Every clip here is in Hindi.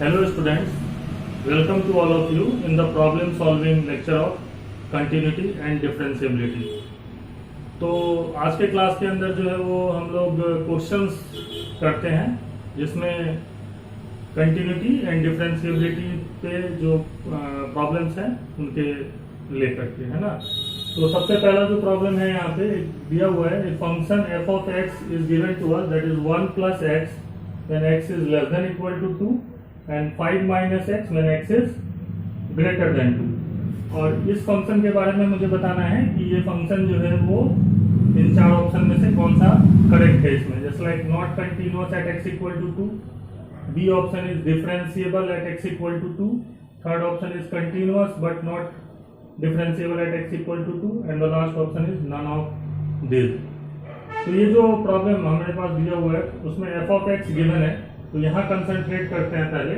Hello students, welcome to all of you in the problem solving lecture of continuity and differentiability। तो आज के क्लास के अंदर जो है वो हम लोग क्वेश्चंस करते हैं जिसमें कंटिन्यूटी एंड डिफरेंशिएबिलिटी पे जो प्रॉब्लम्स हैं उनके लेकर के, है ना। तो सबसे पहला जो प्रॉब्लम है यहाँ पे दिया हुआ है, function f of x is given to us, that is 1 plus x when x is less than equal to 2 and 5 minus x when x is greater than 2। और इस फंक्शन के बारे में मुझे बताना है कि ये फंक्शन जो है वो इन चार ऑप्शन में से कौन सा करेक्ट है इसमें। Just like not continuous at x equal to 2, B option is differentiable at x equal to 2, third option is continuous but not differentiable at x equal to 2 and the last option is none of this. तो ये जो प्रॉब्लम हमारे पास दिया हुआ है उसमें f of x गिवन है, तो यहाँ कंसंट्रेट करते हैं पहले।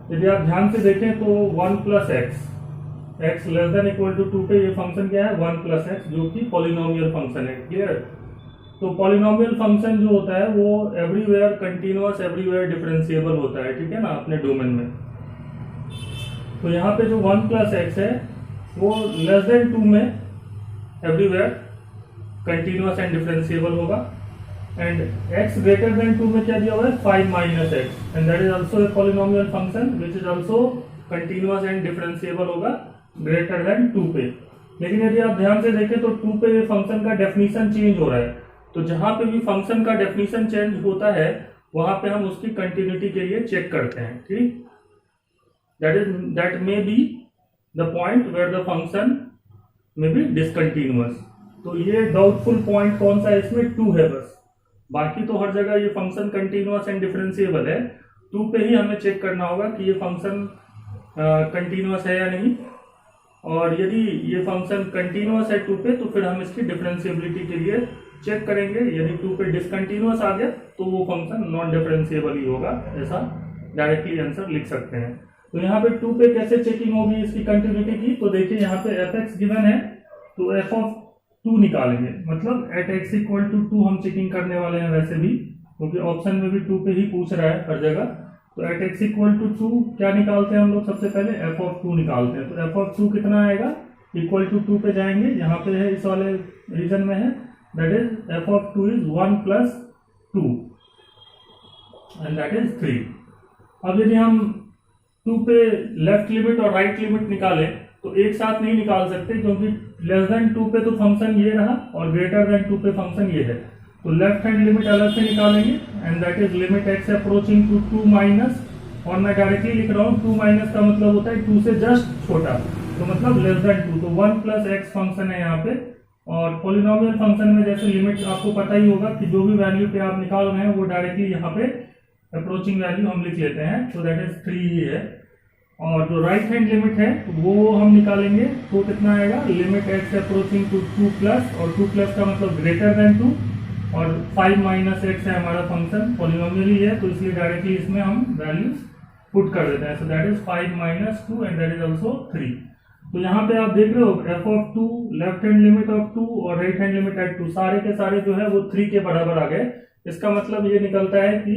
यदि आप ध्यान से देखें तो 1 plus x less than equal to 2 पे ये फंक्शन क्या है 1 प्लस x, जो कि पॉलिनोमियल फंक्शन है। क्लियर। तो पॉलिनोमियल फंक्शन जो होता है वो एवरीवेयर कंटिन्यूअस, एवरीवेयर डिफरेंशिएबल होता है, ठीक है ना, अपने डोमेन में। तो यहाँ पे जो 1 प्लस x है वो लेस देन 2 में एवरीवेयर कंटिन्यूअस एंड डिफरेंशिएबल होगा, एंड x ग्रेटर देन 2 में क्या दिया हुआ है 5 minus x, and that is also a polynomial function which is also continuous and differentiable होगा ग्रेटर देन 2 पे। लेकिन यदि आप ध्यान से देखें तो 2 पे ये फंक्शन का डेफिनेशन चेंज हो रहा है, तो जहां पे भी फंक्शन का डेफिनेशन चेंज होता है वहां पे हम उसकी कंटिन्यूटी के लिए चेक करते हैं, ठीक। That may be the point where the function may be discontinuous. तो ये डाउटफुल पॉइंट कौन सा है इसमें 2 है बस, बाकी तो हर जगह ये फंक्शन कंटिन्यूअस एंड डिफरेंशिएबल है। 2 पे ही हमें चेक करना होगा कि ये फंक्शन कंटिन्यूअस है या नहीं, और यदि ये फंक्शन कंटिन्यूअस है 2 पे तो फिर हम इसकी डिफरेंशिएबिलिटी के लिए चेक करेंगे। यदि 2 पे डिसकंटिन्यूअस आ गया तो वो फंक्शन नॉन डिफरेंशिएबल ही होगा, ऐसा डायरेक्टली आंसर लिख सकते हैं। तो यहाँ पे 2 पे कैसे चेकिंग होगी इसकी कंटिन्यूटी की, तो देखिए यहाँ पे f(x) गिवन है तो f of 2 निकालेंगे, मतलब एट x इक्वल टू 2 हम चेकिंग करने वाले हैं वैसे भी, क्योंकि ऑप्शन में भी 2 पे ही पूछ रहा है हर जगह। तो एट x इक्वल टू 2 क्या निकालते हैं हम लोग, सबसे पहले f of 2 निकालते हैं। तो f of 2 कितना आएगा, इक्वल टू 2 पे जाएंगे, यहाँ पे है इस वाले रीजन में है, that is f of 2 is 1 plus 2 and that is 3। अब यदि हम 2 पे लेफ्ट लिमिट और राइट लिमिट निकालें तो एक साथ नहीं निकाल सकते, क्योंकि लेस देन 2 पे तो फंक्शन ये रहा और ग्रेटर देन 2 पे फंक्शन ये है। तो लेफ्ट हैंड लिमिट अलग से निकालेंगे and that is limit x approaching to 2 minus, और मैं डायरेक्टली लिख रहा हूँ 2 माइनस का मतलब होता है 2 से जस्ट छोटा, तो मतलब लेस देन 2। तो 1 प्लस x फंक्शन है यहाँ पे, और पॉलिनोमियल फंक्शन में जैसे लिमिट आपको पता ही होगा कि जो भी वैल्यू पे आप निकाल रहे हैं वो डायरेक्टली यहाँ पे अप्रोचिंग वैल्यू हम लिख लेते हैं, तो दैट इज 3 ही है। और जो राइट हैंड लिमिट है वो हम निकालेंगे तो कितना आएगा, limit x approaching to 2 plus, और 2 प्लस का मतलब ग्रेटर देन 2, और 5 माइनस x है हमारा फंक्शन, पॉलिनोमियल ही है, तो इसलिए डायरेक्टली इसमें हम वैल्यू पुट कर देते हैं। So that is 5 minus 2 and that is also 3। तो यहाँ पे आप देख रहे हो f of 2, left hand limit of 2 और राइट हैंड लिमिट एट 2, सारे के सारे जो है वो 3 के बराबर आ गए। इसका मतलब ये निकलता है कि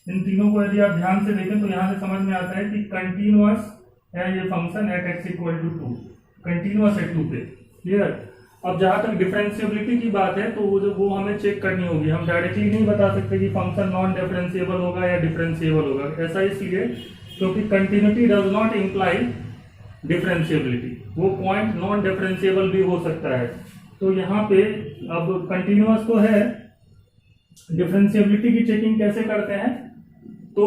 इन तीनों को यदि आप ध्यान से देखें तो यहाँ से समझ में आता है कि कंटिन्यूअस है ये function at x equal to 2, continuous है 2 पे। क्लियर। अब जहां तक डिफरेंशिएबिलिटी की बात है तो वो हमें चेक करनी होगी, हम डायरेक्टली नहीं बता सकते कि फंक्शन नॉन डिफरेंशिएबल होगा या डिफरेंशिएबल होगा। ऐसा इसलिए क्योंकि continuity does not imply differentiability, वो पॉइंट नॉन डिफरेंशिएबल भी हो सकता है। तो यहाँ पे अब कंटिन्यूअस तो है, डिफरेंशिएबिलिटी की चेकिंग कैसे करते हैं, तो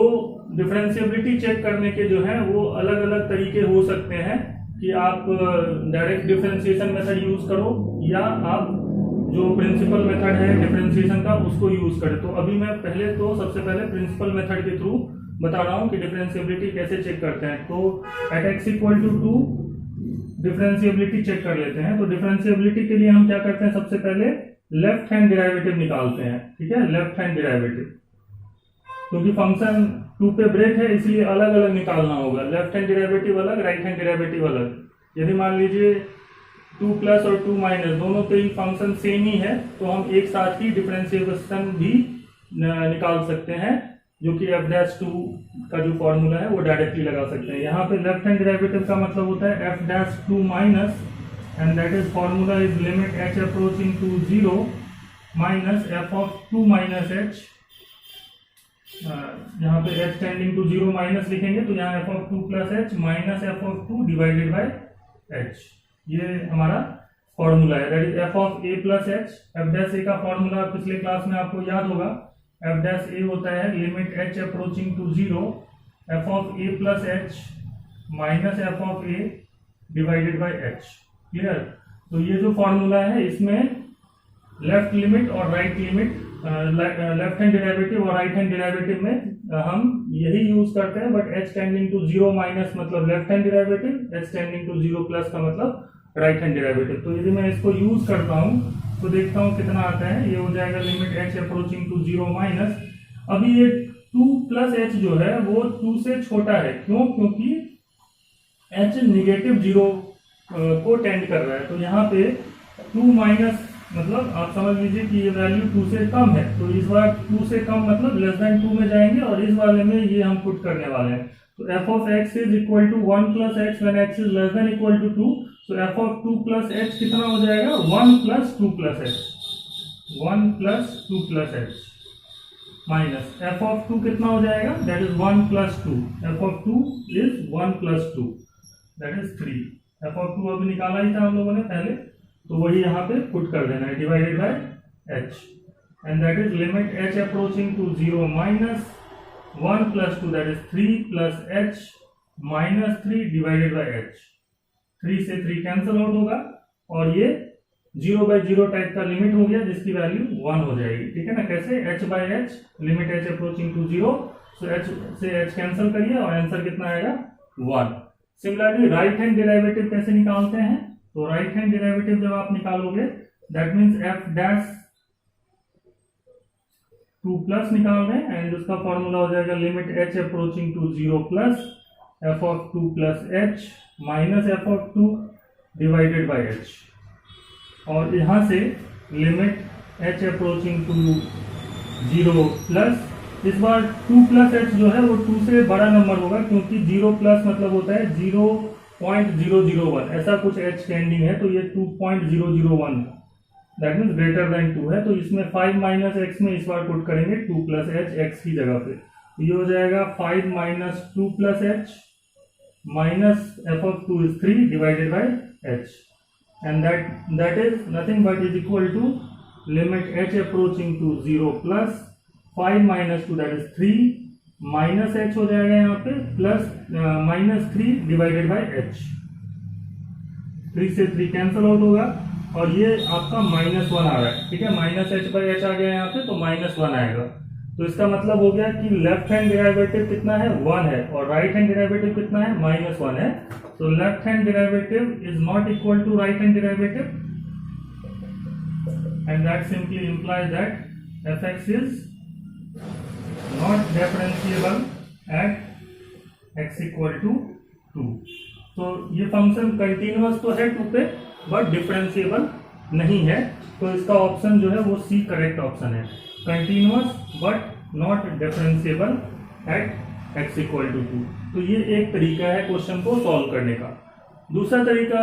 डिफरेंशिएबिलिटी चेक करने के जो है वो अलग अलग तरीके हो सकते हैं कि आप डायरेक्ट डिफरेंशिएशन मेथड यूज करो या आप जो प्रिंसिपल मेथड है डिफरेंशिएशन का उसको यूज करें। तो अभी मैं सबसे पहले प्रिंसिपल मेथड के थ्रू बता रहा हूँ कि डिफरेंशिएबिलिटी कैसे चेक करते हैं। तो at x equal to 2 differentiability check कर लेते हैं। तो डिफरेंशिएबिलिटी के लिए हम क्या करते हैं, सबसे पहले लेफ्ट हैंड डेरिवेटिव निकालते हैं, ठीक है, लेफ्ट हैंड डेरिवेटिव, क्योंकि फंक्शन 2 पे ब्रेक है इसलिए अलग अलग निकालना होगा, लेफ्ट हैंड डेरिवेटिव अलग, राइट हैंड डेरिवेटिव अलग। यदि मान लीजिए 2 प्लस और 2 माइनस दोनों पे ही फंक्शन सेम ही है तो हम एक साथ ही डिफरेंशिएशन भी निकाल सकते हैं जो कि एफ डैश टू का जो फॉर्मूला है वो डायरेक्टली लगा सकते हैं। यहाँ पे लेफ्ट हैंड डेरिवेटिव का मतलब होता है F dash two minus, and that is formula is limit H approaching to 0 minus F of 2 minus H. यहाँ पे एच टेंडिंग टू 0 माइनस लिखेंगे तो यहाँ F of 2 plus H minus F of 2 divided by H, ये हमारा फॉर्मूला है। That is F of A plus H. F dash A का फॉर्मूला पिछले क्लास में आपको याद होगा, एफ डैश ए होता है limit H approaching to 0 F of A plus H minus F of A divided by H. Clear? तो ये जो फॉर्मूला है इसमें लेफ्ट लिमिट और right limit, left hand derivative और राइट हैंड डेरिवेटिव में हम यही यूज करते हैं, but H tending to 0 minus मतलब left hand derivative, H tending to 0 plus का मतलब राइट हैंड डेरिवेटिव। तो यदि मैं इसको यूज करता हूं तो देखता हूं कितना आता है। ये हो जाएगा limit H approaching to 0 minus, अभी ये 2 प्लस एच जो है वो 2 से छोटा है। क्यों? क्योंकि एच निगेटिव 0 को टेंड कर रहा है। तो यहाँ पे 2 माइनस मतलब आप समझ लीजिए कि ये वैल्यू 2 से कम है, तो इस बार 2 से कम मतलब लेस देन 2 में जाएंगे, और इस वाले में ये हम पुट करने वाले हैं। तो F of X is equal to 1 plus X when X is less than equal to 2। तो एफ ऑफ 2 प्लस एच कितना हो जाएगा? 1 plus 2 plus H, 1 plus 2 plus H minus F of 2 कितना हो जाएगा? That is 1 plus 2। F of 2 is 1 plus 2 that is 3। F of 2 अभी निकाला ही था हम लोगों ने पहले, तो वही यहाँ पे पुट कर देना है divided by H, and that is limit H approaching to 0 minus 1 plus 2 that is 3 plus H minus 3 divided by H. 3 से 3 कैंसिल आउट होगा और ये 0/0 टाइप का लिमिट हो गया जिसकी वैल्यू 1 हो जाएगी। ठीक है ना? कैसे? h by H, limit h approaching to 0, so h से h कैंसिल करिए और आंसर कितना आएगा? 1। सिमिलरली राइट हैंड डेरिवेटिव कैसे निकालते हैं? तो राइट हैंड डेरिवेटिव जब आप निकालोगे that means F dash 2 plus निकाल रहे हैं, एंड उसका फॉर्मूला हो जाएगा limit h approaching to 0 plus f of 2 plus h minus f of 2 divided by h, और यहाँ से limit h approaching to 0 plus, इस बार 2 प्लस h जो है वो 2 से बड़ा नंबर होगा, क्योंकि 0 प्लस मतलब होता है 0.001, ऐसा कुछ h टेंडिंग है, तो ये 2.001 दैट मीन्स ग्रेटर देन 2 है। तो इसमें 5 माइनस एक्स में इस बार पुट करेंगे 2 प्लस एच एक्स की जगह पे, तो ये हो जाएगा 5 minus 2 plus H minus F of 2 is 3 divided by H, and that is nothing but is equal to limit H approaching to 0 plus 5 minus 2 that is 3 minus H हो जाएगा यहाँ पे plus minus 3 divided by H. 3 से 3 कैंसिल आउट होगा और ये आपका -1 आ रहा है। ठीक है? माइनस एच बाई एच आ गया यहाँ पे, तो -1 आएगा। तो इसका मतलब हो गया कि लेफ्ट हैंड डेरिवेटिव कितना है? 1 है, और राइट हैंड डेरिवेटिव कितना है? -1 है। तो left hand derivative is not equal to right hand derivative, and that simply implies that F X is not differentiable at X equal to 2। तो ये फंक्शन कंटिन्यूअस तो है 2 पे, बट डिफरेंशिएबल नहीं है, तो इसका ऑप्शन जो है वो सी करेक्ट ऑप्शन है। Continuous but not differentiable at X equal to 2। तो ये एक तरीका है क्वेश्चन को सॉल्व करने का। दूसरा तरीका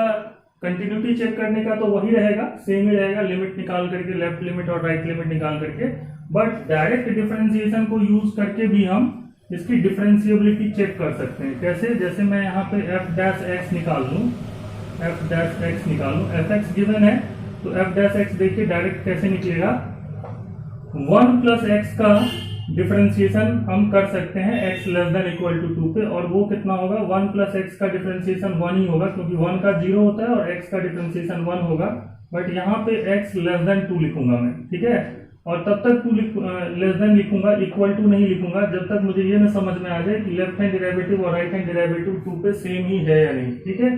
कंटिन्यूटी चेक करने का तो वही रहेगा, सेम ही रहेगा, लिमिट निकाल करके, लेफ्ट लिमिट और राइट लिमिट निकाल करके, बट डायरेक्ट डिफरेंशिएशन को यूज करके भी हम इसकी डिफरेंशिएबिलिटी चेक कर सकते हैं। कैसे? जैसे मैं यहाँ पे एफ डैश एक्स निकाल लूँ, एफ डैश एक्स निकाल लूँ, एफ एक्स गिवन है, तो एफ डैश एक्स देखिए डायरेक्ट कैसे निकलेगा? 1 प्लस एक्स का डिफरेंशिएशन हम कर सकते हैं x less than equal to 2 पे, और वो कितना होगा? 1 प्लस एक्स का डिफरेंशिएशन 1 ही होगा, क्योंकि 1 का 0 होता है और x का डिफरेंशिएशन 1 होगा। बट यहाँ पे x लेस देन 2 लिखूंगा मैं। ठीक है? और तब तक 2 लेस देन लिखूंगा, इक्वल टू नहीं लिखूंगा जब तक मुझे ये ना समझ में आ जाए कि लेफ्ट हैंड डेरिवेटिव और राइट हैंड डेरिवेटिव 2 पे सेम ही है या नहीं। ठीक है?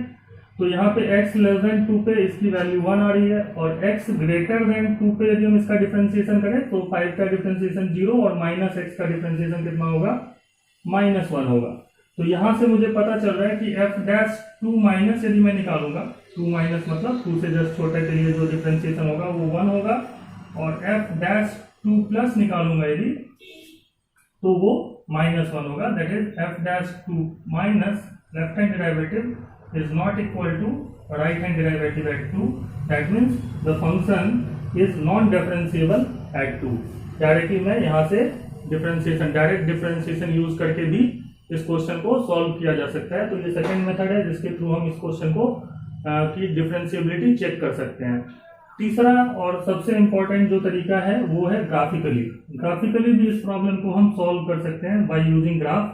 तो यहाँ पे x लेस देन 2 पे इसकी वैल्यू 1 आ रही है, और x ग्रेटर देन 2 पे यदि हम इसका डिफरेंशिएशन करें तो 5 का डिफरेंशिएशन 0 और माइनस एक्स का डिफरेंशिएशन कितना होगा? -1 होगा। तो यहाँ से मुझे पता चल रहा है कि f डैश 2 माइनस यदि मैं निकालूंगा, 2 माइनस मतलब 2 से जस्ट छोटे के लिए जो डिफरेंशिएशन होगा वो 1 होगा, और f डैश 2 प्लस निकालूंगा यदि, तो वो -1 होगा। That is f'(2) minus left hand derivative is not equal to right hand derivative at 2। That means the function is non differentiable at 2। Directly मैं यहाँ से डायरेक्ट डिफरेंशिएशन यूज करके भी इस क्वेश्चन को सॉल्व किया जा सकता है। तो ये सेकंड मेथड है जिसके थ्रू हम इस क्वेश्चन को की डिफरेंशिएबिलिटी चेक कर सकते हैं। तीसरा और सबसे इंपॉर्टेंट जो तरीका है वो है ग्राफिकली भी इस प्रॉब्लम को हम सॉल्व कर सकते हैं बाय यूजिंग ग्राफ।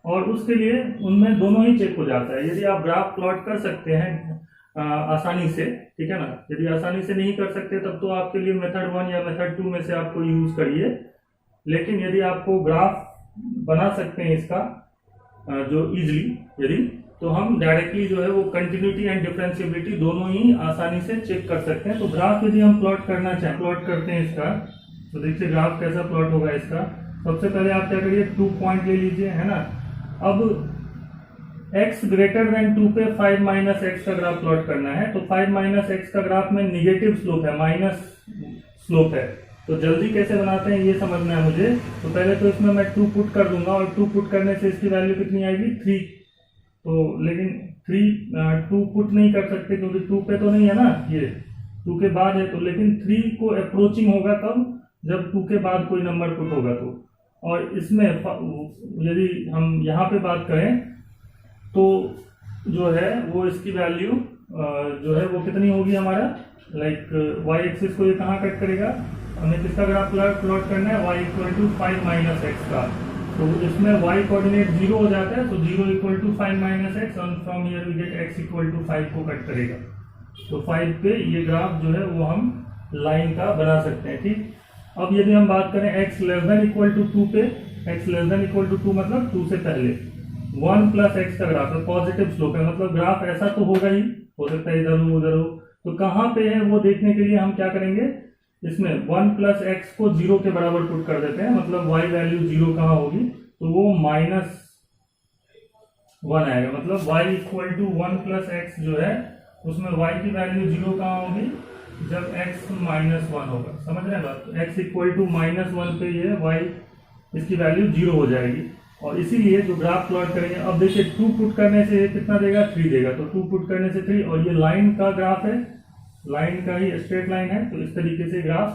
और उसके लिए उनमें दोनों ही चेक हो जाता है। यदि आप ग्राफ प्लॉट कर सकते हैं आसानी से, ठीक है ना, यदि आसानी से नहीं कर सकते तब तो आपके लिए मेथड 1 या मेथड 2 में से आपको यूज करिए। लेकिन यदि आपको ग्राफ बना सकते हैं इसका जो इजीली, यदि तो हम डायरेक्टली जो है वो कंटिन्यूटी एंड डिफरेंशिएबिलिटी दोनों ही आसानी से चेक कर सकते हैं। तो ग्राफ यदि हम प्लॉट करना चाहें, प्लॉट करते हैं इसका, तो देखिए ग्राफ कैसा प्लॉट होगा इसका। सबसे पहले आप क्या करिए, 2 पॉइंट ले लीजिए, है ना। अब x ग्रेटर देन 2 पे 5 - x का ग्राफ प्लॉट करना है। तो 5 - x का ग्राफ में निगेटिव स्लोप है, माइनस स्लोप है। तो जल्दी कैसे बनाते हैं ये समझना है मुझे। तो पहले तो इसमें मैं 2 पुट कर दूंगा और 2 पुट करने से इसकी वैल्यू कितनी आएगी, 3। तो लेकिन 2 पुट नहीं कर सकते क्योंकि 2 पे तो नहीं है ना, ये 2 के बाद है। तो लेकिन 3 को अप्रोचिंग होगा कब, जब 2 के बाद कोई नंबर पुट होगा तो। और इसमें यदि हम यहाँ पे बात करें तो जो है वो इसकी वैल्यू जो है वो कितनी होगी हमारा, लाइक y एक्सिस को ये कहाँ कट करेगा, हमें किसका ग्राफ प्लॉट करना है, y = 5 - x का। तो इसमें y कोऑर्डिनेट 0 हो जाता है, तो 0 = 5 - x, और from here we get x = 5 को कट करेगा। तो 5 पे ये ग्राफ जो है वो हम लाइन का बना सकते हैं, ठीक। अब यदि हम बात करें x <= 2 पे, x <= 2 मतलब 2 से पहले 1 + x का ग्राफ है, पॉजिटिव स्लोप है, मतलब ग्राफ ऐसा तो होगा ही, हो सकता है इधर हो उधर हो। तो कहाँ पे है वो देखने के लिए हम क्या करेंगे, इसमें 1 + x को 0 के बराबर पुट कर देते हैं, मतलब y वैल्यू 0 कहाँ होगी, तो वो -1 आएगा। मतलब y = 1 + x जो है उसमें y की वैल्यू 0 कहाँ होगी, जब x -1 होगा। समझ रहे हैं बात। तो x = -1 पे ये y इसकी वैल्यू 0 हो जाएगी। और इसीलिए जो ग्राफ प्लॉट करेंगे, अब देखिए 2 पुट करने से कितना देगा, 3 देगा। तो 2 पुट करने से 3, और ये लाइन का ग्राफ है, लाइन का ही स्ट्रेट लाइन है, तो इस तरीके से ग्राफ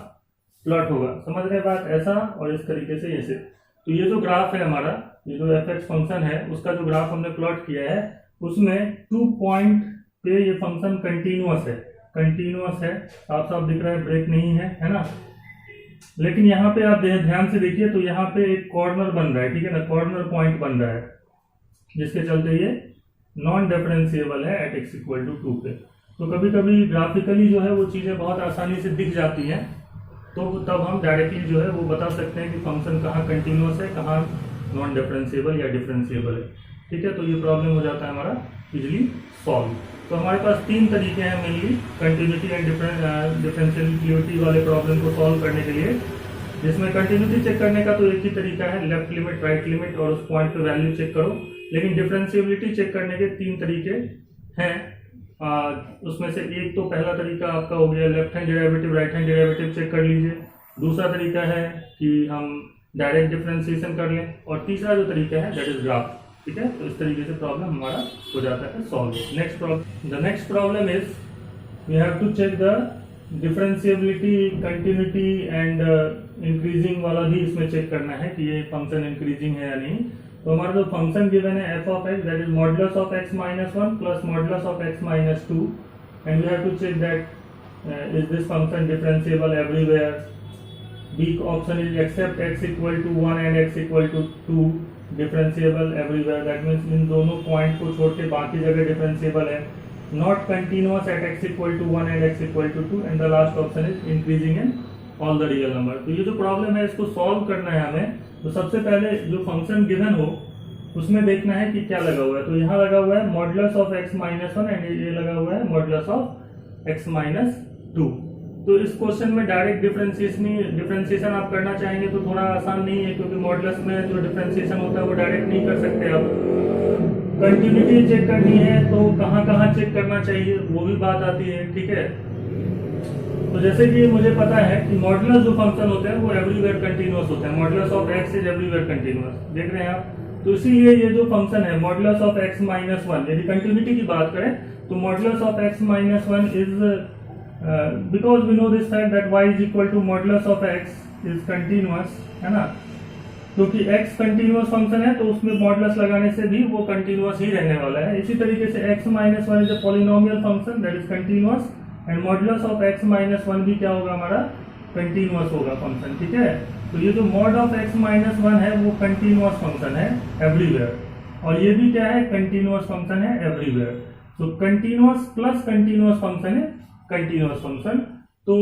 प्लॉट होगा। समझ रहे बात, ऐसा और इस तरीके से ऐसे। तो ये जो ग्राफ है हमारा, ये जो fx फंक्शन है उसका जो ग्राफ हमने प्लॉट किया है उसमें 2 पॉइंट पे ये फंक्शन कंटिन्यूअस है, साफ साफ दिख रहा है, ब्रेक नहीं है ना। लेकिन यहाँ पे आप ध्यान से देखिए तो यहाँ पे एक कॉर्नर बन रहा है, ठीक है ना, कॉर्नर पॉइंट बन रहा है, जिसके चलते ये नॉन डिफरेंशिएबल है एट x = 2 पे। तो कभी कभी ग्राफिकली जो है वो चीज़ें बहुत आसानी से दिख जाती हैं, तो तब हम डायरेक्टली जो है वो बता सकते हैं कि फंक्शन कहाँ कंटिन्यूअस है, कहाँ नॉन डिफरेंशिएबल या डिफरेंशिएबल है, ठीक है। तो ये प्रॉब्लम हो जाता है हमारा इजीली सॉल्व। तो हमारे पास 3 तरीके हैं मेनली कंटिन्यूटी एंड डिफरेंशिएबिलिटी वाले प्रॉब्लम को सॉल्व करने के लिए, जिसमें कंटिन्यूटी चेक करने का तो एक ही तरीका है, लेफ्ट लिमिट राइट लिमिट और उस पॉइंट पे वैल्यू चेक करो। लेकिन डिफरेंशिएबिलिटी चेक करने के 3 तरीके हैं। उसमें से एक तो पहला तरीका आपका हो गया left hand derivative right hand derivative check कर लीजिए। दूसरा तरीका है कि हम डायरेक्ट डिफरेंशिएशन कर लें, और तीसरा जो तरीका है दैट इज ग्राफ, ठीक है। तो इस तरीके से प्रॉब्लम हमारा हो जाता है solve. The next problem is we have to check the differentiability, continuity and increasing वाला भी इसमें चेक करना है कि ये फंक्शन इंक्रीजिंग है या नहीं। तो हमारा जो फंक्शन गिवन है f(x) that is modulus of x - 1 plus modulus of x - 2, and we have to check that is this function differentiable everywhere. B option is except x = 1 and x = 2 differentiable everywhere, that means इन दोनों पॉइंट को छोड़ के बाकी जगह डिफरेंशिएबल है। Not continuous at x = 1 and x = 2, and the last option is increasing in all the real number. तो ये जो प्रॉब्लम है इसको सॉल्व करना है हमें। तो सबसे पहले जो फंक्शन गिवन हो उसमें देखना है कि क्या लगा हुआ है। तो यहाँ लगा हुआ है मॉडुलस ऑफ x - 1 एंड ये लगा हुआ है मॉडुलस ऑफ x - 2। तो इस क्वेश्चन में डायरेक्ट डिफरेंशिएशन आप करना चाहेंगे तो थोड़ा आसान नहीं है, क्योंकि मॉडुलस में जो डिफरेंशिएशन होता है वो डायरेक्ट नहीं कर सकते आप। कंटिन्यूटी चेक करनी है तो कहाँ चेक करना चाहिए वो भी बात आती है, ठीक है। तो जैसे कि मुझे पता है कि मॉडुलस जो फंक्शन होते हैं वो एवरीवेयर कंटिन्यूअस होते हैं, modulus of X is everywhere continuous, देख रहे हैं आप। तो इसीलिए ये जो फंक्शन है modulus of X minus one, यदि कंटिन्यूटी की बात करें तो modulus of X minus one is because we know this fact that y is equal to modulus of X is continuous, है ना। क्योंकि x कंटिन्यूअस फंक्शन है तो उसमें मॉडुलस लगाने से भी वो कंटिन्यूअस ही रहने वाला है। इसी तरीके से x minus one is a polynomial function that is continuous and modulus of x minus one भी क्या होगा हमारा, कंटिन्यूअस होगा फंक्शन, ठीक है। तो ये जो mod of x minus one है वो कंटिन्यूअस फंक्शन है एवरीवेयर, और ये भी क्या है, कंटिन्यूअस फंक्शन है एवरीवेयर। तो कंटिन्यूअस प्लस कंटिन्यूअस फंक्शन है कंटिन्यूअस फंक्शन। तो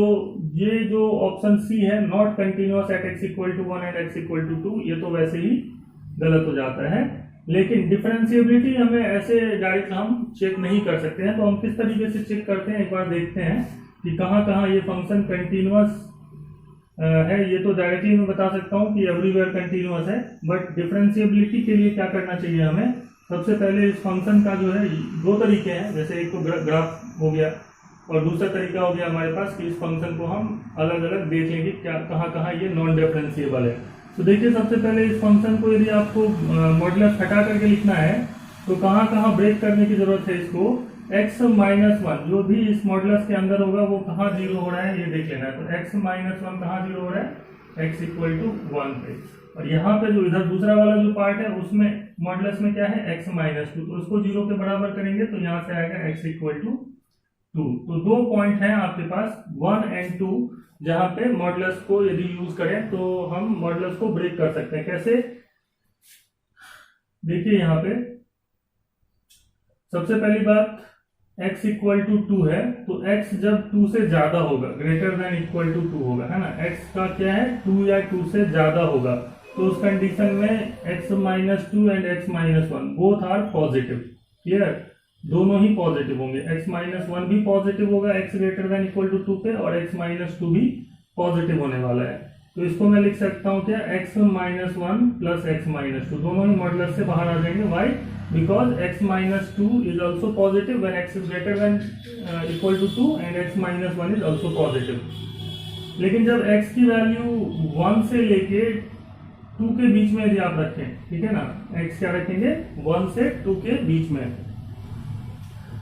ये जो ऑप्शन सी है not continuous at x equal to 1 and x equal to 2, ये तो वैसे ही गलत हो जाता है। लेकिन डिफरेंशिएबिलिटी हमें ऐसे डायरेक्ट हम चेक नहीं कर सकते हैं, तो हम किस तरीके से चेक करते हैं, एक बार देखते हैं कि कहाँ कहाँ ये फंक्शन कंटिन्यूअस है। ये तो डायरेक्टली मैं बता सकता हूँ कि एवरीवेयर कंटिन्यूअस है, बट डिफरेंशिएबिलिटी के लिए क्या करना चाहिए हमें, सबसे पहले इस फंक्शन का जो है दो तरीके हैं, जैसे एक तो ग्राफ हो गया और दूसरा तरीका हो गया हमारे पास कि इस फंक्शन को हम अलग अलग देख लेंगे क्या कहाँ कहाँ ये नॉन डिफरेंशिएबल है। तो देखिए सबसे पहले इस फंक्शन को यदि आपको मॉडुलस हटा करके लिखना है तो कहाँ कहाँ ब्रेक करने की जरूरत है इसको, x माइनस वन जो भी इस मॉडुलस के अंदर होगा वो कहाँ जीरो हो रहा है ये देख लेना है। तो x माइनस वन कहाँ जीरो हो रहा है, x इक्वल टू 1 पे, और यहाँ पे जो इधर दूसरा वाला जो पार्ट है उसमें मॉडुलस में क्या है x माइनस टू, तो उसको जीरो के बराबर करेंगे तो यहाँ से आएगा x इक्वल टू 2। तो दो पॉइंट हैं आपके पास 1 एंड 2 जहां पे मॉडुलस को यदि यूज करें तो हम मॉडुलस को ब्रेक कर सकते हैं। कैसे, देखिए यहाँ पे सबसे पहली बात x इक्वल टू 2 है, तो x जब 2 से ज्यादा होगा, ग्रेटर देन इक्वल टू 2 होगा, है ना, x का क्या है 2 या 2 से ज्यादा होगा, तो उस कंडीशन में x minus two and x minus one both are positive, clear, दोनों ही पॉजिटिव होंगे। x माइनस वन भी पॉजिटिव होगा x greater than equal to 2 पे, और x माइनस टू भी पॉजिटिव होने वाला है। तो इसको मैं लिख सकता हूँ क्या, x minus one plus x minus two, दोनों ही मॉडुलस से बाहर आ जाएंगे। Why, because x minus two is also positive when x is greater than equal to 2 and x minus one is also positive. लेकिन जब x की वैल्यू 1 से लेके 2 के बीच में यदि आप रखें, ठीक है ना, x क्या रखेंगे 1 से 2 के बीच में,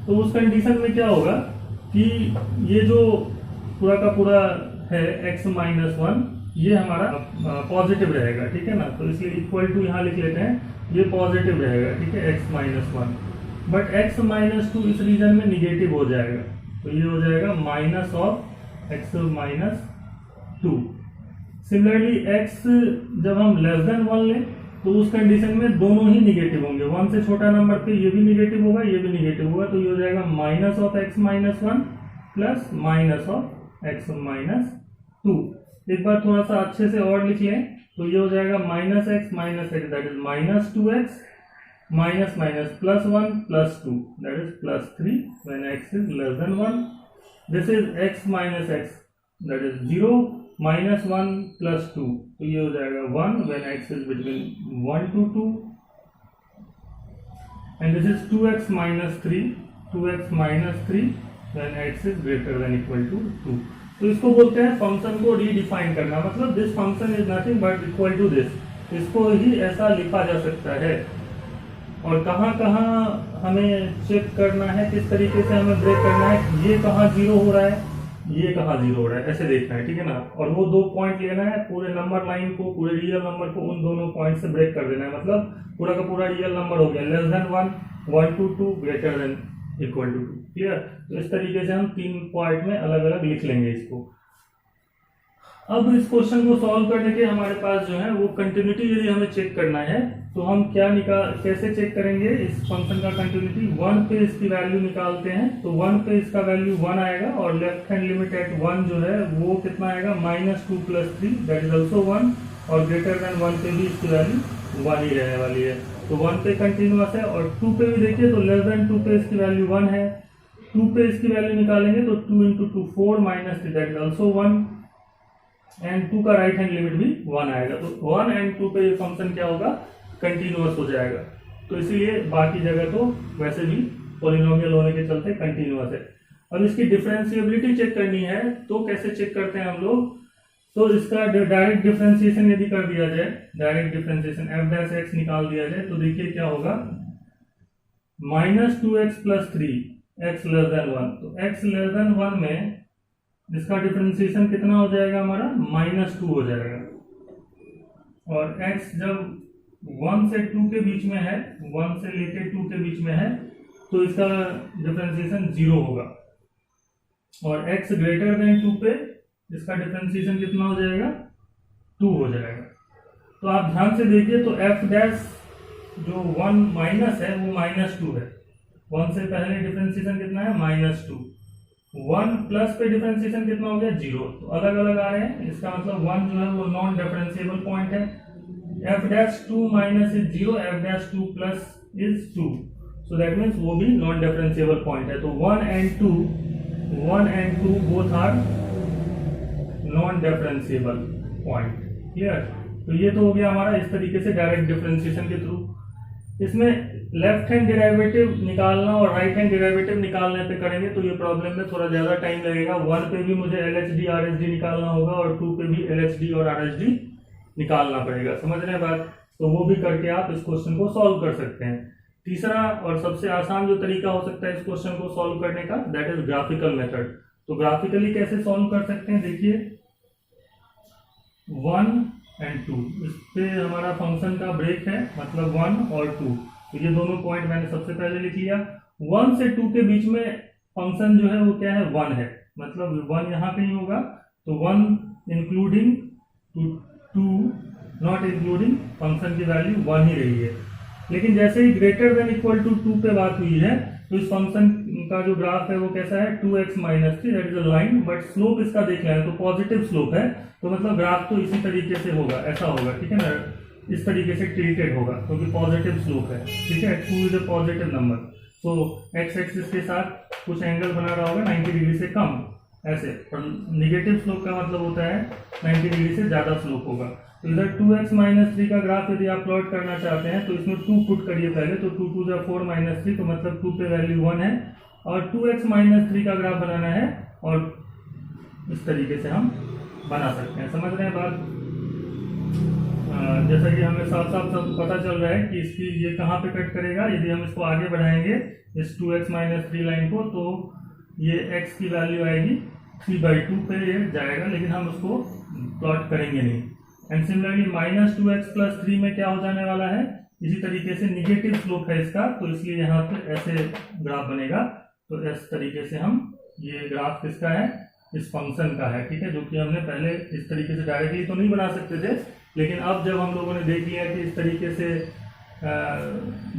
तो उस कंडीशन में क्या होगा कि ये जो पूरा का पूरा है x माइनस वन ये हमारा पॉजिटिव रहेगा, ठीक है ना, तो इसलिए इक्वल टू यहाँ लिख लेते हैं, ये पॉजिटिव रहेगा, ठीक है, x minus one. But x minus to इस रीजन में निगेटिव हो जाएगा, तो ये हो जाएगा minus of x minus to. Similarly x जब हम लेस देन 1 लें तो उस कंडीशन में दोनों ही निगेटिव होंगे, 1 से छोटा नंबर पे ये भी निगेटिव होगा ये भी निगेटिव होगा, तो ये हो जाएगा minus of x minus one plus minus of x minus to. एक बार थोड़ा सा अच्छे से और लिख लें तो ये हो जाएगा minus x that is minus 2x minus minus plus 1 plus 2 that is plus 3 when x is less than 1। This is x minus x that is 0 minus 1 plus 2, तो ये हो जाएगा 1 when x is between 1 to 2 and this is 2x minus 3 when x is greater than equal to 2। तो इसको बोलते हैं फंक्शन को रीडिफाइन करना, मतलब this function is nothing but equal to this, इसको ही ऐसा लिखा जा सकता है। और कहाँ कहाँ हमें चेक करना है, किस तरीके से हमें ब्रेक करना है, ये कहाँ जीरो हो रहा है ये कहाँ जीरो हो रहा है ऐसे देखना है, ठीक है ना, और वो दो पॉइंट लेना है, पूरे नंबर लाइन को पूरे रियल नंबर को उन दोनों पॉइंट से ब्रेक कर देना है, मतलब पूरा का पूरा रियल नंबर हो गया less than 1 1 to 2 greater than equal to 2, clear. तो इस तरीके से हम 3 पार्ट में अलग अलग लिख लेंगे इसको। अब इस क्वेश्चन को सॉल्व करने के हमारे पास जो है वो कंटिन्यूटी यदि हमें चेक करना है तो हम कैसे चेक करेंगे इस फंक्शन का कंटिन्यूटी। 1 पे इसकी वैल्यू निकालते हैं, तो 1 पे इसका वैल्यू 1 आएगा और लेफ्ट हैंड लिमिट एट 1 जो है वो कितना आएगा minus 2 plus 3 that is also 1, और ग्रेटर देन 1 पे भी इसकी वैल्यू 1 ही रहने वाली है, तो 1 पे कंटिन्यूअस है। और 2 पे भी देखिए तो लेस देन 2 पे इसकी वैल्यू 1 है, 2 पे इसकी वैल्यू निकालेंगे तो 2 into 2 4 minus 3 that is also 1, and 2 का राइट हैंड लिमिट भी 1 आएगा, तो 1 एंड 2 पे ये फंक्शन क्या होगा कंटिन्यूअस हो जाएगा। तो इसीलिए बाकी जगह तो वैसे भी पॉलिनोमियल होने के चलते कंटिन्यूअस है। अब इसकी डिफरेंशिएबिलिटी चेक करनी है, तो कैसे चेक करते हैं हम लोग? तो इसका डायरेक्ट डिफरेंशिएशन यदि कर दिया जाए, direct differentiation F dash x निकाल दिया जाए, तो देखिए क्या होगा, -2x + 3 x <1। तो x <1 में इसका डिफरेंशिएशन कितना हो जाएगा हमारा? -2 हो जाएगा। और x जब 1 से 2 के बीच में है, 1 से लेके 2 के बीच में है, तो इसका डिफरेंशिएशन 0 होगा। और x > 2 पे इसका डिफरेंशिएशन कितना हो जाएगा? 2 हो जाएगा। तो आप ध्यान से देखिए, तो f डैश जो 1 माइनस है वो -2 है। 1 से पहले डिफरेंशिएशन कितना है? -2। 1 प्लस पे डिफरेंशिएशन कितना हो गया? 0। तो अलग अलग आ रहे हैं, इसका मतलब 1 जो है वो नॉन डिफरेंशिएबल पॉइंट है। f dash 2 minus is 0, f dash 2 plus is 2, so that means वो भी नॉन डिफरेंशिएबल पॉइंट है। तो 1 and 2 both are non differentiable point. Clear? तो ये तो हो गया हमारा इस तरीके से डायरेक्ट डिफरेंशिएशन के थ्रू। इसमें लेफ्ट हैंड डेरिवेटिव निकालना और राइट हैंड डेरिवेटिव निकालने पे करेंगे तो ये प्रॉब्लम में थोड़ा ज्यादा टाइम लगेगा। 1 पे भी मुझे LHD RHD निकालना होगा और 2 पे भी LHD और RHD निकालना पड़ेगा। समझ रहे हैं बात? तो वो भी करके आप इस क्वेश्चन को सॉल्व कर सकते हैं। तीसरा और सबसे आसान जो तरीका हो सकता है इस क्वेश्चन को सॉल्व करने का, दैट इज ग्राफिकल मेथड। तो ग्राफिकली कैसे सॉल्व कर सकते हैं? देखिए 1 and 2, इस पे हमारा फंक्शन का ब्रेक है, मतलब 1 और 2। तो ये दोनों पॉइंट मैंने सबसे पहले लिख लिया। 1 से 2 के बीच में फंक्शन जो है वो क्या है? 1 है, मतलब 1 यहाँ कहीं होगा। तो 1 इंक्लूडिंग 2 नॉट इंक्लूडिंग, फंक्शन की वैल्यू 1 ही रही है। लेकिन जैसे ही > 2 पे बात हुई है, तो इस फंक्शन का जो ग्राफ है वो कैसा है? 2x - 3, that is a line, but slope इसका देख लें तो पॉजिटिव स्लोप है। तो मतलब ग्राफ तो इसी तरीके से होगा, ऐसा होगा, ठीक है ना? इस तरीके से टिल्टेड होगा क्योंकि पॉजिटिव स्लोप है, ठीक है? 2 is a positive number, so x axis के साथ कुछ एंगल बना रहा होगा 90 डिग्री से कम, ऐसे। और निगेटिव स्लोप का मतलब होता है 90 डिग्री से ज्यादा स्लोप होगा। तो इधर 2x - 3 का ग्राफ यदि आप प्लॉट करना चाहते हैं तो इसमें 2 पुट करिए पहले। तो 2 2 = 4 - 3, तो मतलब 2 पे वैल्यू 1 है। और 2x - 3 का ग्राफ बनाना है और इस तरीके से हम बना सकते हैं। समझ रहे हैं बात? जैसा कि हमें साफ साफ सब पता चल रहा है कि इसकी ये कहाँ पे कट करेगा। यदि हम इसको आगे बढ़ाएंगे इस 2x - 3 लाइन को, तो ये x की वैल्यू आएगी 3/2 पे ये जाएगा, लेकिन हम उसको प्लॉट करेंगे नहीं। एंड सिमिलरली -2x + 3 में क्या हो जाने वाला है? इसी तरीके से निगेटिव स्लोप है इसका, तो इसलिए यहाँ पे ऐसे ग्राफ बनेगा। तो इस तरीके से हम, ये ग्राफ किसका है? इस फंक्शन का है, ठीक है? जो कि हमने पहले इस तरीके से डायरेक्टली तो नहीं बना सकते थे, लेकिन अब जब हम लोगों ने देख लिया कि इस तरीके से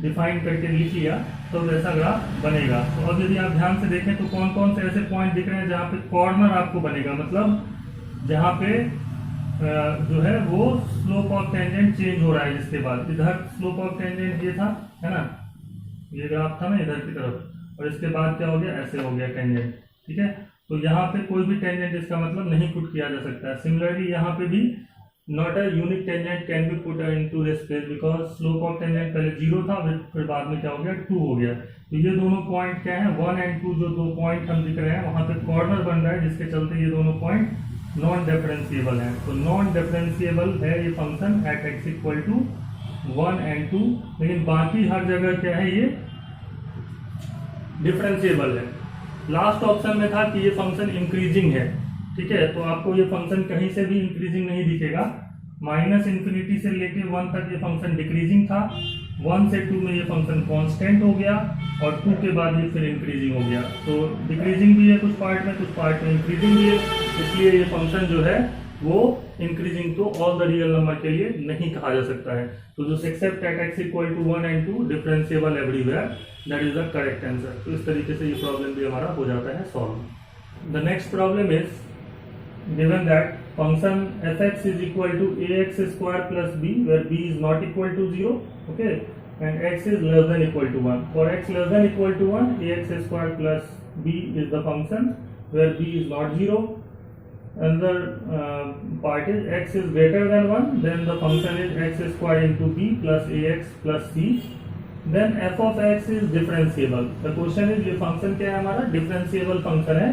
डिफाइन करके लिख लिया तो वैसा ग्राफ बनेगा। तो अब यदि आप ध्यान से देखें तो कौन कौन से ऐसे पॉइंट दिख रहे हैं जहाँ पे कॉर्नर आपको बनेगा, मतलब जहाँ पे जो है वो स्लोप ऑफ टेंजेंट चेंज हो रहा है। जिसके बाद इधर स्लोप ऑफ टेंजेंट ये था, है ना? ये ग्राफ था ना इधर की तरफ, और इसके बाद क्या हो गया? ऐसे हो गया टेंजेंट, ठीक है? तो यहाँ पे कोई भी टेंजेंट इसका मतलब नहीं पुट किया जा सकता है। सिमिलरली यहाँ पे भी not a unique tangent can be put into this place because slope of tangent पहले 0 था, फिर बाद में क्या हो गया? 2 हो गया। तो ये दोनों पॉइंट क्या है? 1 and 2 जो 2 पॉइंट हम दिख रहे हैं वहां पे कॉर्नर बन रहा है, जिसके चलते ये दोनों पॉइंट नॉन डिफरेंशिएबल है। तो नॉन डिफरेंशिएबल है ये फंक्शन एट x = 1 and 2, लेकिन बाकी हर जगह क्या है? ये डिफरेंशिएबल है। लास्ट ऑप्शन में था कि ये फंक्शन इंक्रीजिंग है, ठीक है? तो आपको ये फंक्शन कहीं से भी इंक्रीजिंग नहीं दिखेगा। -∞ से लेके 1 तक ये फंक्शन डिक्रीजिंग था, 1 से 2 में ये फंक्शन कांस्टेंट हो गया, और 2 के बाद ये फिर इंक्रीजिंग हो गया। तो डिक्रीजिंग भी है कुछ पार्ट में इंक्रीजिंग भी है, इसलिए ये फंक्शन जो है वो इंक्रीजिंग तो ऑल द रियल नंबर के लिए नहीं कहा जा सकता है। तो जो accept eight x = 1 and 2 differentiable everywhere, that is the correct answer. तो इस तरीके से ये प्रॉब्लम भी हमारा हो जाता है solve. The next problem is given that function f(x) is equal to ax² plus b, where b is not equal to 0, okay, and x is less than equal to 1. For x less than equal to 1, ax² plus b is the function where b is not 0. Another part is x is greater than 1, then the function is x² into b plus ax plus c, then F of X is differentiable. The question is ये फंक्शन क्या है हमारा, डिफरेंशिएबल फंक्शन है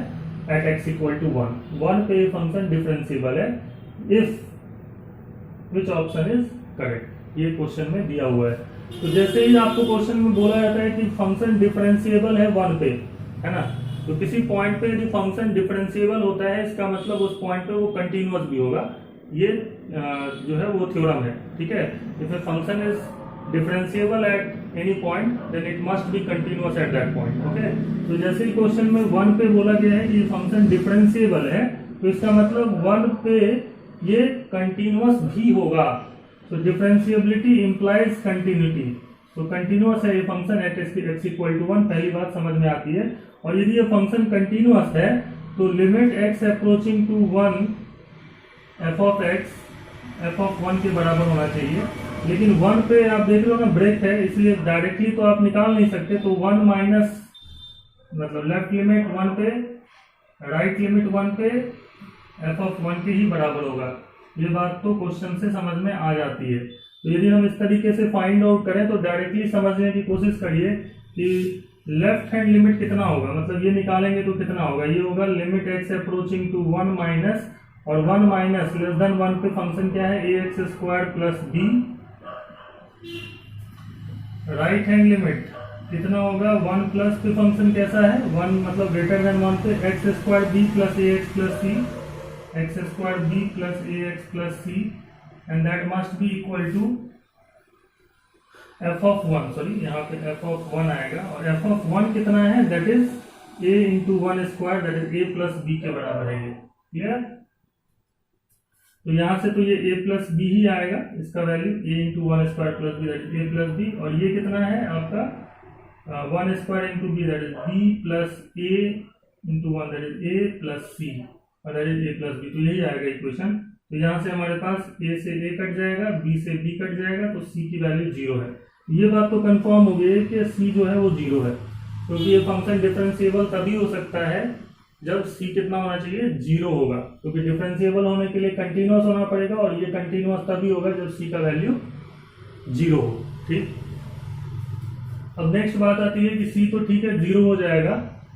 एट एक्स इक्वल टू 1 पे ये फंक्शन डिफरेंशिएबल है if which option is correct, ये क्वेश्चन में दिया हुआ है। तो जैसे ही आपको क्वेश्चन में बोला जाता है कि फंक्शन डिफरेंशिएबल है 1 पे, है ना, तो किसी पॉइंट पे यदि फंक्शन डिफरेंशिएबल होता है इसका मतलब उस पॉइंट पे वो कंटिन्यूअस भी होगा, ये जो है वो थ्योरम है, ठीक है। If a function is differentiable at any point then it must be continuous at that point, okay. तो जैसे ही क्वेश्चन में 1 पे बोला गया है कि फंक्शन डिफरेंशिएबल है, तो इसका मतलब 1 पे ये कंटिन्यूअस भी होगा। तो डिफरेंशिएबिलिटी इंप्लाइज कंटिन्यूटी, तो कंटिन्यूअस है ये function at X equal to 1, पहली बात समझ में आती है। और यदि ये फंक्शन कंटिन्यूअस है तो limit X approaching to 1 F of X F of 1 के बराबर होना चाहिए। लेकिन 1 पे आप देख रहे हो ना ब्रेक है, इसलिए डायरेक्टली तो आप निकाल नहीं सकते, तो 1 माइनस मतलब लेफ्ट लिमिट 1 पे राइट लिमिट 1 पे एफ ऑफ 1 के ही बराबर होगा। ये बात तो क्वेश्चन से समझ में आ जाती है। तो यदि हम इस तरीके से फाइंड आउट करें तो डायरेक्टली समझने की कोशिश करिए कि लेफ्ट हैंड लिमिट कितना होगा, मतलब ये निकालेंगे तो कितना होगा, ये होगा limit X approaching to 1 minus, और 1 माइनस लेस देन 1 पे फंक्शन क्या है, A X square plus B. Right hand limit कितना होगा, 1 प्लस पे फंक्शन कैसा है, 1 मतलब ग्रेटर देन 1 पे X square B plus A X plus C, X square B plus A X plus C, and that must be equal to F of 1, sorry यहाँ पे एफ ऑफ 1 आएगा, और एफ ऑफ 1 कितना है, that is A into 1 square, that is A plus B के बराबर है ये, क्लियर। तो यहाँ से तो ये a प्लस बी ही आएगा, इसका value a into 1 square plus B, that is a plus B, और ये कितना है आपका 1 square into B, that is b plus a into 1, that is a plus c, और that is a plus B. तो यही आएगा इक्वेशन। तो यहाँ से हमारे पास a से a कट जाएगा, b से b कट जाएगा, तो c की वैल्यू 0 है। ये बात तो कंफर्म हो गई कि c जो है वो 0 है, क्योंकि ये फंक्शन डिफरेंशिएबल तभी हो सकता है जब c कितना होना चाहिए, 0 होगा, क्योंकि डिफरेंशिएबल होने के लिए कंटिन्यूअस होना पड़ेगा, और ये कंटिन्यूअस तभी होगा जब c का वैल्यू 0 हो, ठीक। अब नेक्स्ट बात आती है कि c तो ठीक है 0 हो जाएगा,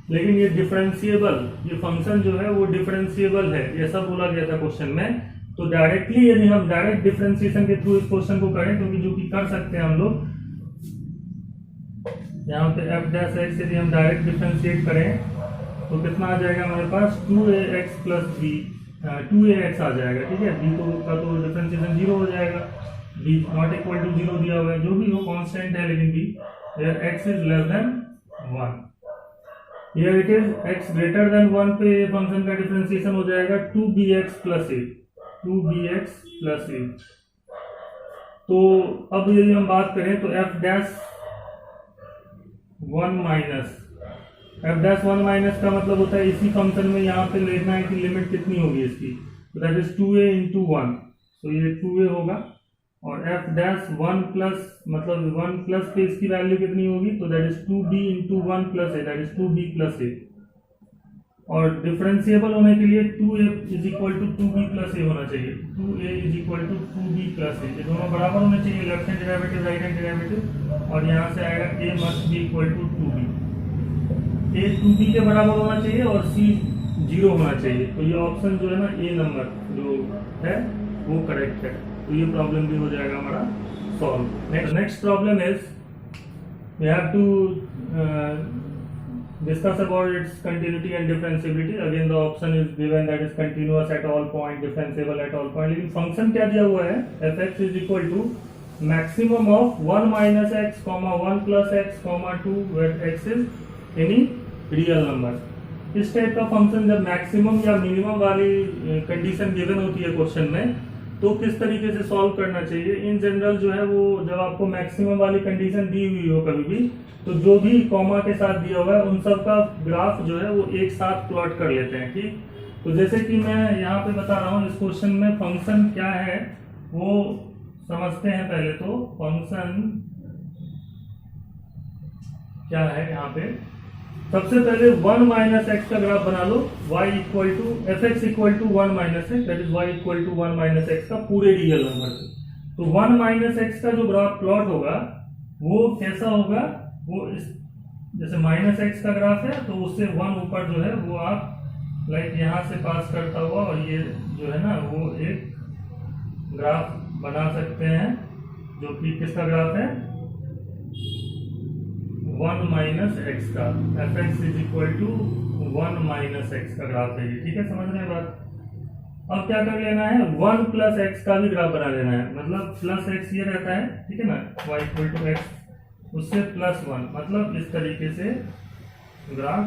लेकिन ये डिफरेंशिएबल, ये फंक्शन जो है वो डिफरेंशिएबल है, ऐसा बोला गया था क्वेश्चन में। तो डायरेक्टली यदि हम डायरेक्ट डिफरेंशिएशन के थ्रू इस क्वेश्चन को करें, क्योंकि जो कि कर सकते हैं हम लोग, यहाँ पे एफ डैश एक्स यदि हम डायरेक्ट डिफरेंशिएट करें तो कितना आ जाएगा हमारे पास, 2ax प्लस बी, 2ax आ जाएगा, ठीक है। b तो का तो डिफरेंशिएशन 0 हो जाएगा, b नॉट इक्वल टू 0 दिया हुआ है, जो भी हो कांस्टेंट है, लेकिन b x is less than 1, here it is x greater than 1 पे फंक्शन का डिफरेंशिएशन हो जाएगा 2bx plus a, 2bx plus a। तो अब यदि हम बात करें तो f dash 1 minus, F dash 1 minus का मतलब होता है इसी फंक्शन में यहाँ पे देखना है कि लिमिट कितनी होगी इसकी, तो दैट इज 2a इंटू 1, तो ये 2a होगा, और एफ डैश 1 प्लस मतलब 1 प्लस पे इसकी वैल्यू कितनी होगी, तो that is 2b into 1 plus a, that is 2b plus a। और डिफरेंशिएबल होने के लिए 2a is equal to 2b plus a होना चाहिए, 2a is equal to 2b plus a, ये दोनों बराबर होने चाहिए, left hand derivative right hand derivative, और यहाँ से आएगा a must be equal to 2b, a 2b के बराबर होना चाहिए और c 0 होना चाहिए। तो ये ऑप्शन जो है ना a नंबर जो है वो करेक्ट है, तो ये प्रॉब्लम भी हो जाएगा हमारा solve. Next problem is we have to discuss about its continuity and differentiability. Again the option is given that is continuous at all point, differentiable at all point, लेकिन फंक्शन क्या दिया हुआ है, f(x) is equal to maximum of 1 minus x, 1 plus x, 2 where x is any real number. इस टाइप का फंक्शन जब मैक्सिमम या मिनिमम वाली कंडीशन गिवन होती है क्वेश्चन में, तो किस तरीके से सॉल्व करना चाहिए। इन जनरल जो है वो जब आपको मैक्सिमम वाली कंडीशन दी हुई हो कभी भी, तो जो भी कॉमा के साथ दिया हुआ है उन सब का ग्राफ जो है वो एक साथ प्लॉट कर लेते हैं, ठीक। तो जैसे कि मैं यहाँ पे बता रहा हूँ, इस क्वेश्चन में फंक्शन क्या है वो समझते हैं। पहले तो फंक्शन क्या है, यहाँ पे सबसे पहले 1 माइनस एक्स का ग्राफ बना लो, y equal to F X equal to 1 minus x, that is y equal to 1 minus X का पूरे रियल नंबर से। तो 1 माइनस एक्स का जो ग्राफ प्लॉट होगा वो कैसा होगा, वो इस जैसे -x का ग्राफ है तो उससे 1 ऊपर जो है वो आप लाइक यहाँ से पास करता हुआ और ये जो है ना वो एक ग्राफ बना सकते हैं जो कि किसका ग्राफ है, 1 - x का, fx = 1 - x का ग्राफ है ये, ठीक है, समझ रहे हैं बात। अब क्या कर लेना है, 1 + x का भी ग्राफ बना लेना है, मतलब +x ये रहता है, ठीक है ना, y = x, उससे +1, मतलब इस तरीके से ग्राफ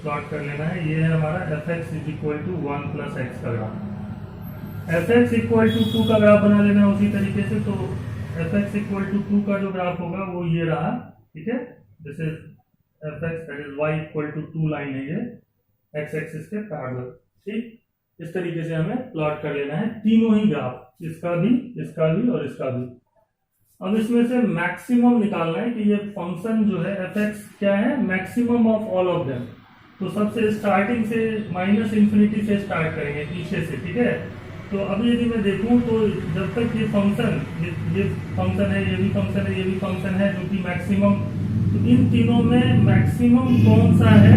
प्लॉट कर लेना है। ये है हमारा fx = 1 + x का ग्राफ। fx = 2 का ग्राफ बना लेना है उसी तरीके से, तो fx = 2 का जो ग्राफ होगा वो ये रहा, ठीक है, जैसे fx that is y = 2 line है ये x एक्सिस के पैरेलल, ठीक, इस तरीके से हमें प्लॉट कर लेना है तीनों ही ग्राफ, इसका भी और इसका भी। अब इसमें से मैक्सिमम निकालना है कि ये फंक्शन जो है fx क्या है, maximum of all of them. तो सबसे स्टार्टिंग से -∞ से स्टार्ट करेंगे पीछे से, ठीक है। तो अभी यदि मैं देखूं तो जब तक ये फंक्शन ये फंक्शन है, ये भी फंक्शन है, ये भी फंक्शन है जो कि मैक्सिमम, तो इन तीनों में मैक्सिमम कौन सा है,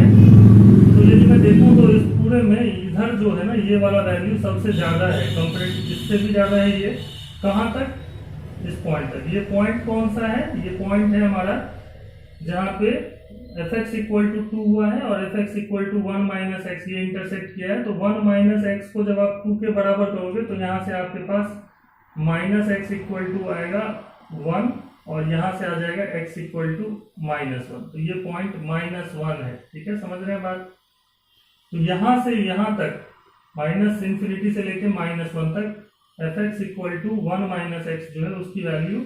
तो यदि मैं देखूं तो इस पूरे में इधर जो है ना ये वाला वैल्यू सबसे ज्यादा है, कंपेरेटिव इससे भी ज्यादा है ये, कहाँ तक, इस पॉइंट तक। ये पॉइंट कौन सा है, ये पॉइंट है हमारा जहाँ पे fx = 2 हुआ है और fx = 1 - x ये इंटरसेक्ट किया है। तो 1 - x को जब आप 2 के बराबर करोगे तो यहाँ से आपके पास -x = आएगा 1 और यहाँ से आ जाएगा x = -1, तो ये पॉइंट -1 है, ठीक है, समझ रहे हैं बात। तो यहाँ से यहाँ तक -∞ से लेके -1 तक fx = 1 - x जो है उसकी वैल्यू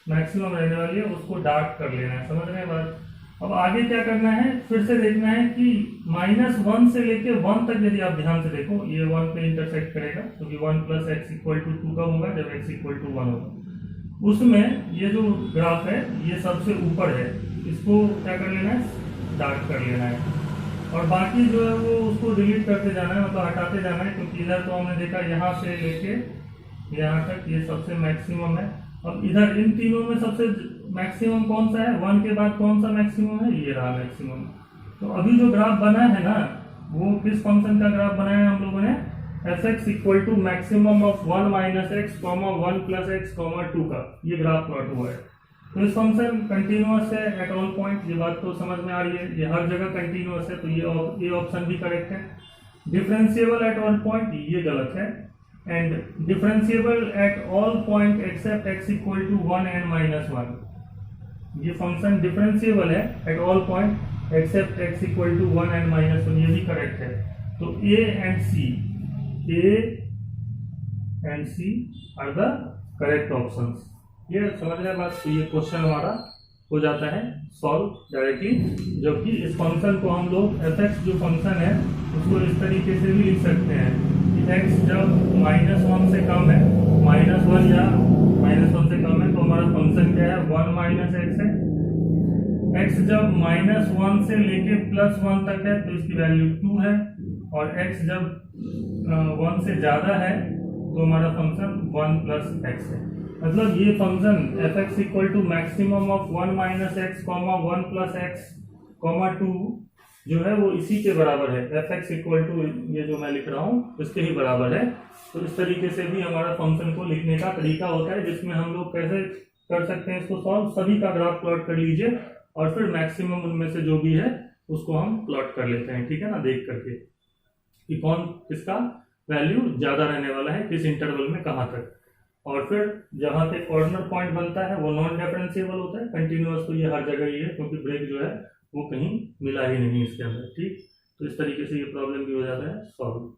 मैक्सिमम रहने वाली है, उसको डार्क कर लेना है, समझ रहे हैं बात। अब आगे क्या करना है, फिर से देखना है कि -1 से लेके 1 तक यदि आप ध्यान से देखो ये 1 पे इंटरसेक्ट करेगा, क्योंकि 1 + x = 2 का होगा जब x = 1 होगा। उसमें ये जो ग्राफ है ये सबसे ऊपर है, इसको क्या कर लेना है, डार्क कर लेना है, और बाकी जो है वो उसको डिलीट करते जाना है, मतलब हटाते जाना है, क्योंकि इधर तो हमने देखा यहाँ से लेके यहाँ तक ये सबसे मैक्सिमम है। अब इधर इन तीनों में सबसे मैक्सिमम कौन सा है, 1 के बाद कौन सा मैक्सिमम है, ये रहा मैक्सिमम। तो अभी जो ग्राफ बना है ना वो किस फंक्शन का ग्राफ बनाया है हम लोगों ने, fx = maximum of 1 - x, 1 + x, 2 का ये ग्राफ प्लॉट हुआ है। तो इस फंक्शन कंटिन्यूअस है एट ऑल पॉइंट, ये बात तो समझ में आ रही है, ये हर जगह कंटिन्यूअस है, तो ये ऑप्शन भी करेक्ट है। डिफरेंशिएबल एट ऑल पॉइंट ये गलत है, and differentiable at all point accept x = 1 and -1, ये फंक्शन डिफरेंशिएबल है at all point accept x = 1 and -1, ये भी करेक्ट है। तो A and C are the correct options. ये समझ रहे हैं बात। तो ये क्वेश्चन हमारा हो जाता है सॉल्व डायरेक्टली, जबकि इस फंक्शन को हम लोग fx जो फंक्शन है उसको इस तरीके से भी लिख सकते हैं कि x जब -1 से कम है, -1 या -1 से कम है, तो हमारा फंक्शन क्या है, 1 - x है। x जब -1 से लेके +1 तक है तो इसकी वैल्यू 2 है, और x जब 1 से ज़्यादा है तो हमारा फंक्शन 1 + x है। मतलब ये function fx = maximum of 1 - x, 1 + x, 2 जो है वो इसी के बराबर है, fx = ये जो मैं लिख रहा हूँ इसके ही बराबर है। तो इस तरीके से भी हमारा फंक्शन को लिखने का तरीका होता है, जिसमें हम लोग कैसे कर सकते हैं इसको सॉल्व, सभी का ग्राफ प्लॉट कर लीजिए और फिर मैक्सिमम उनमें से जो भी है उसको हम प्लॉट कर लेते हैं, ठीक है ना, देख करके कि कौन किसका वैल्यू ज्यादा रहने वाला है किस इंटरवल में कहाँ तक। और फिर जहाँ पे कॉर्नर पॉइंट बनता है वो नॉन डिफरेंशिएबल होता है, कंटिन्यूअस तो ये हर जगह ही है, क्योंकि ब्रेक जो है वो कहीं मिला ही नहीं इसके अंदर, ठीक। तो इस तरीके से ये प्रॉब्लम भी हो जाता है सॉल्व।